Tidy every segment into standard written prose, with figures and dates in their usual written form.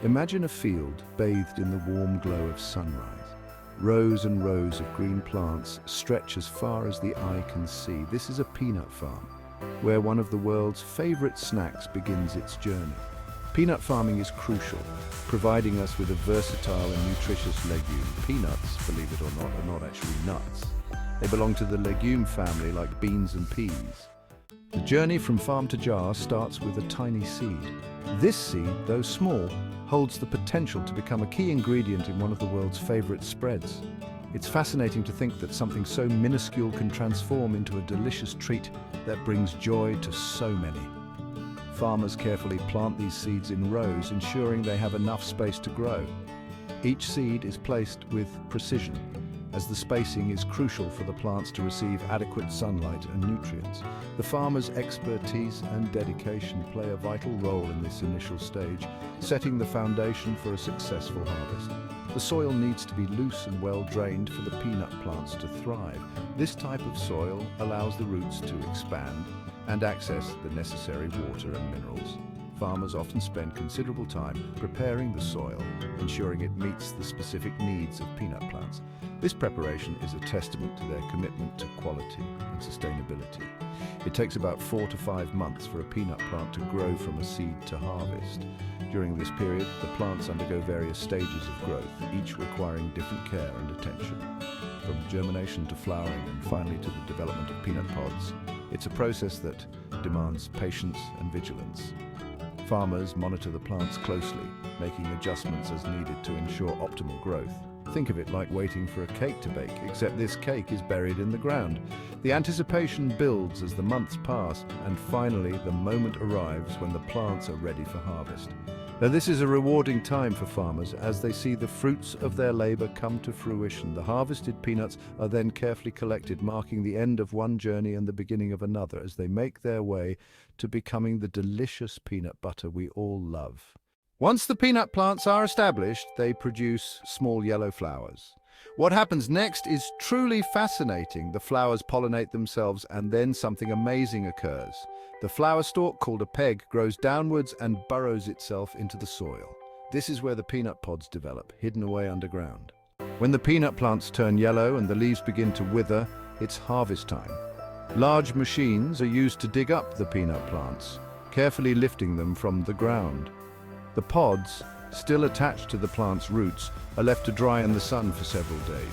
Imagine a field bathed in the warm glow of sunrise. Rows and rows of green plants stretch as far as the eye can see. This is a peanut farm, where one of the world's favorite snacks begins its journey. Peanut farming is crucial, providing us with a versatile and nutritious legume. Peanuts, believe it or not, are not actually nuts. They belong to the legume family like beans and peas. The journey from farm to jar starts with a tiny seed. This seed, though small, holds the potential to become a key ingredient in one of the world's favorite spreads. It's fascinating to think that something so minuscule can transform into a delicious treat that brings joy to so many. Farmers carefully plant these seeds in rows, ensuring they have enough space to grow. Each seed is placed with precision, as the spacing is crucial for the plants to receive adequate sunlight and nutrients. The farmer's expertise and dedication play a vital role in this initial stage, setting the foundation for a successful harvest. The soil needs to be loose and well drained for the peanut plants to thrive. This type of soil allows the roots to expand and access the necessary water and minerals. Farmers often spend considerable time preparing the soil, ensuring it meets the specific needs of peanut plants. This preparation is a testament to their commitment to quality and sustainability. It takes about 4 to 5 months for a peanut plant to grow from a seed to harvest. During this period, the plants undergo various stages of growth, each requiring different care and attention. From germination to flowering and finally to the development of peanut pods, it's a process that demands patience and vigilance. Farmers monitor the plants closely, making adjustments as needed to ensure optimal growth. Think of it like waiting for a cake to bake, except this cake is buried in the ground. The anticipation builds as the months pass, and finally the moment arrives when the plants are ready for harvest. Now, this is a rewarding time for farmers as they see the fruits of their labor come to fruition. The harvested peanuts are then carefully collected, marking the end of one journey and the beginning of another as they make their way to becoming the delicious peanut butter we all love. Once the peanut plants are established, they produce small yellow flowers. What happens next is truly fascinating. The flowers pollinate themselves and then something amazing occurs. The flower stalk, called a peg, grows downwards and burrows itself into the soil. This is where the peanut pods develop, hidden away underground. When the peanut plants turn yellow and the leaves begin to wither, it's harvest time. Large machines are used to dig up the peanut plants, carefully lifting them from the ground. The pods, still attached to the plant's roots, are left to dry in the sun for several days.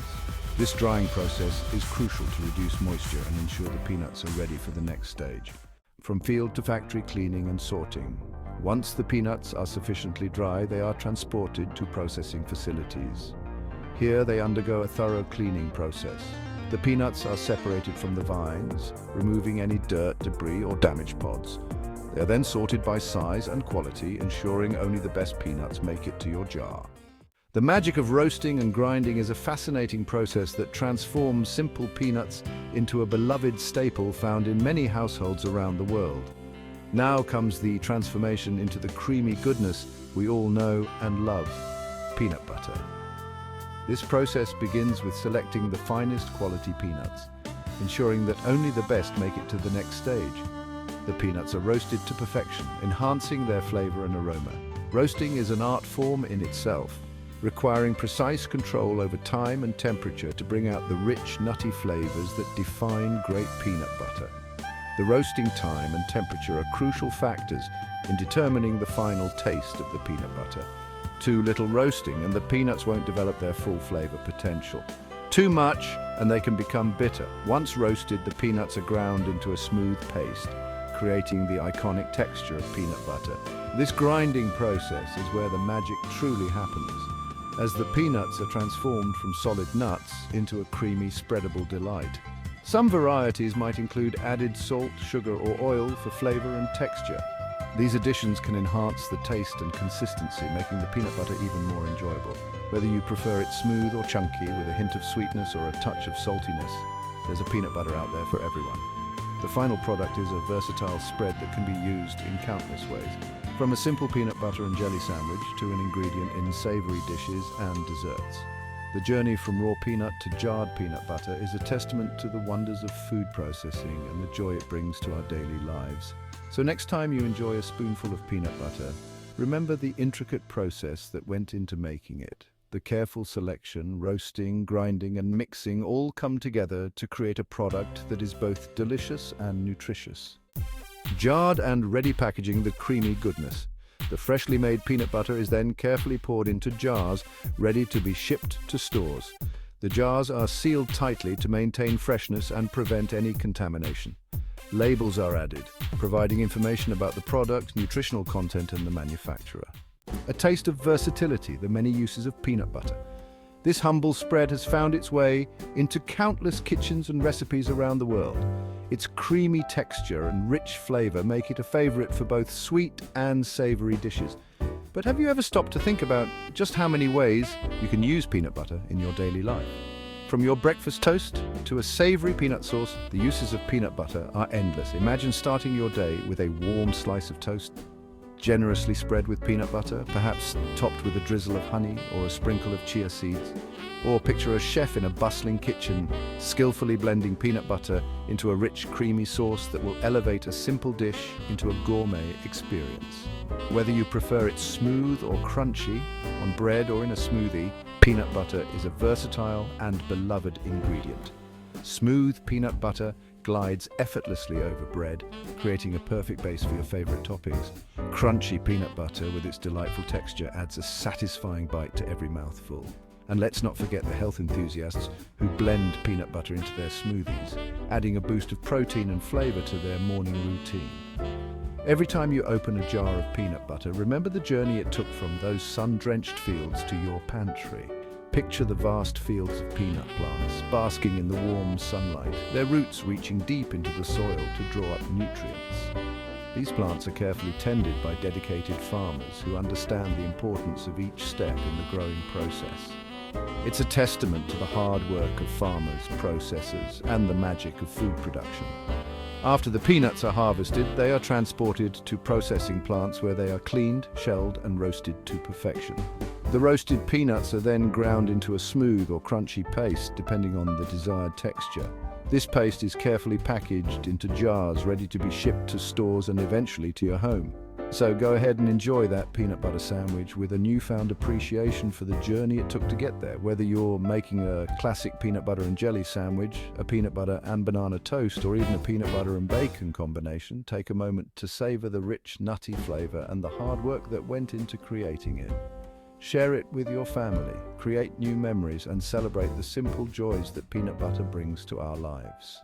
This drying process is crucial to reduce moisture and ensure the peanuts are ready for the next stage. From field to factory cleaning and sorting. Once the peanuts are sufficiently dry, they are transported to processing facilities. Here they undergo a thorough cleaning process. The peanuts are separated from the vines, removing any dirt, debris, or damaged pods. They are then sorted by size and quality, ensuring only the best peanuts make it to your jar. The magic of roasting and grinding is a fascinating process that transforms simple peanuts into a beloved staple found in many households around the world. Now comes the transformation into the creamy goodness we all know and love, peanut butter. This process begins with selecting the finest quality peanuts, ensuring that only the best make it to the next stage. The peanuts are roasted to perfection, enhancing their flavor and aroma. Roasting is an art form in itself, requiring precise control over time and temperature to bring out the rich, nutty flavors that define great peanut butter. The roasting time and temperature are crucial factors in determining the final taste of the peanut butter. Too little roasting and the peanuts won't develop their full flavor potential. Too much and they can become bitter. Once roasted, the peanuts are ground into a smooth paste, creating the iconic texture of peanut butter. This grinding process is where the magic truly happens, as the peanuts are transformed from solid nuts into a creamy, spreadable delight. Some varieties might include added salt, sugar, or oil for flavor and texture. These additions can enhance the taste and consistency, making the peanut butter even more enjoyable. Whether you prefer it smooth or chunky, with a hint of sweetness or a touch of saltiness, there's a peanut butter out there for everyone. The final product is a versatile spread that can be used in countless ways, from a simple peanut butter and jelly sandwich to an ingredient in savory dishes and desserts. The journey from raw peanut to jarred peanut butter is a testament to the wonders of food processing and the joy it brings to our daily lives. So next time you enjoy a spoonful of peanut butter, Remember the intricate process that went into making it. The careful selection, roasting, grinding, and mixing all come together to create a product that is both delicious and nutritious. Jarred and ready packaging the creamy goodness. The freshly made peanut butter is then carefully poured into jars, ready to be shipped to stores. The jars are sealed tightly to maintain freshness and prevent any contamination. Labels are added, providing information about the product, nutritional content, and the manufacturer. A taste of versatility, the many uses of peanut butter. This humble spread has found its way into countless kitchens and recipes around the world. Its creamy texture and rich flavor make it a favorite for both sweet and savory dishes. But have you ever stopped to think about just how many ways you can use peanut butter in your daily life? From your breakfast toast to a savory peanut sauce, the uses of peanut butter are endless. Imagine starting your day with a warm slice of toast, generously spread with peanut butter, perhaps topped with a drizzle of honey or a sprinkle of chia seeds. Or picture a chef in a bustling kitchen, skillfully blending peanut butter into a rich, creamy sauce that will elevate a simple dish into a gourmet experience. Whether you prefer it smooth or crunchy, on bread or in a smoothie, peanut butter is a versatile and beloved ingredient. Smooth peanut butter glides effortlessly over bread, creating a perfect base for your favorite toppings. Crunchy peanut butter with its delightful texture adds a satisfying bite to every mouthful. And let's not forget the health enthusiasts who blend peanut butter into their smoothies, adding a boost of protein and flavor to their morning routine. Every time you open a jar of peanut butter, remember the journey it took from those sun-drenched fields to your pantry. Picture the vast fields of peanut plants, basking in the warm sunlight, their roots reaching deep into the soil to draw up nutrients. These plants are carefully tended by dedicated farmers who understand the importance of each step in the growing process. It's a testament to the hard work of farmers, processors, and the magic of food production. After the peanuts are harvested, they are transported to processing plants where they are cleaned, shelled, and roasted to perfection. The roasted peanuts are then ground into a smooth or crunchy paste, depending on the desired texture. This paste is carefully packaged into jars, ready to be shipped to stores and eventually to your home. So go ahead and enjoy that peanut butter sandwich with a newfound appreciation for the journey it took to get there. Whether you're making a classic peanut butter and jelly sandwich, a peanut butter and banana toast, or even a peanut butter and bacon combination, take a moment to savor the rich, nutty flavor and the hard work that went into creating it. Share it with your family, create new memories, and celebrate the simple joys that peanut butter brings to our lives.